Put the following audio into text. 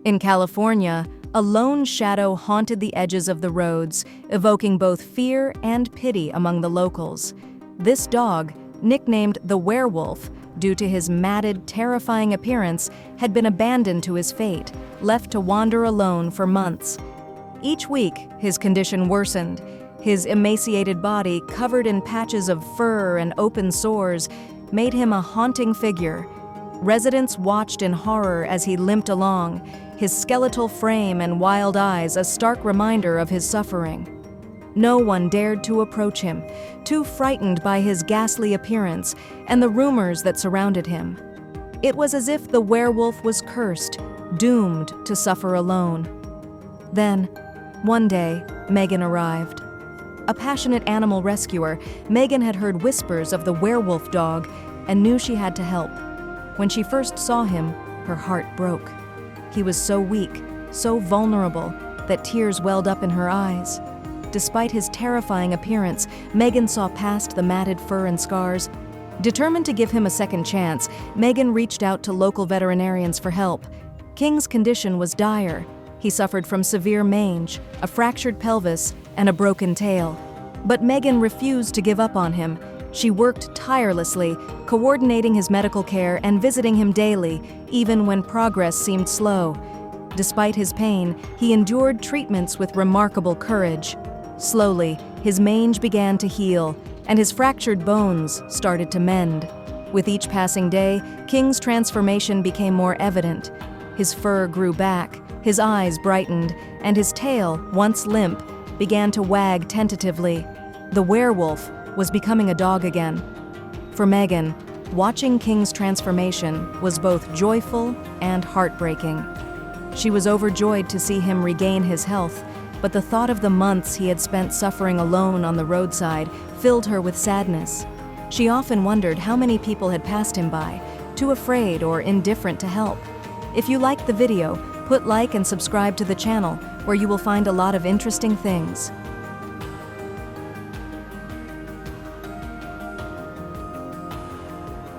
In California, a lone shadow haunted the edges of the roads, evoking both fear and pity among the locals. This dog, nicknamed the Werewolf due to his matted, terrifying appearance, had been abandoned to his fate, left to wander alone for months. Each week, his condition worsened. His emaciated body, covered in patches of fur and open sores, made him a haunting figure. Residents watched in horror as he limped along, his skeletal frame and wild eyes a stark reminder of his suffering. No one dared to approach him, too frightened by his ghastly appearance and the rumors that surrounded him. It was as if the werewolf was cursed, doomed to suffer alone. Then, one day, Megan arrived. A passionate animal rescuer, Megan had heard whispers of the werewolf dog and knew she had to help. When she first saw him, her heart broke. He was so weak, so vulnerable, that tears welled up in her eyes. Despite his terrifying appearance, Megan saw past the matted fur and scars. Determined to give him a second chance, Megan reached out to local veterinarians for help. King's condition was dire. He suffered from severe mange, a fractured pelvis, and a broken tail. But Megan refused to give up on him. She worked tirelessly, coordinating his medical care and visiting him daily, even when progress seemed slow. Despite his pain, he endured treatments with remarkable courage. Slowly, his mange began to heal, and his fractured bones started to mend. With each passing day, King's transformation became more evident. His fur grew back, his eyes brightened, and his tail, once limp, began to wag tentatively. The werewolf was becoming a dog again. For Megan, watching King's transformation was both joyful and heartbreaking. She was overjoyed to see him regain his health, but the thought of the months he had spent suffering alone on the roadside filled her with sadness. She often wondered how many people had passed him by, too afraid or indifferent to help. If you liked the video, put like and subscribe to the channel, where you will find a lot of interesting things.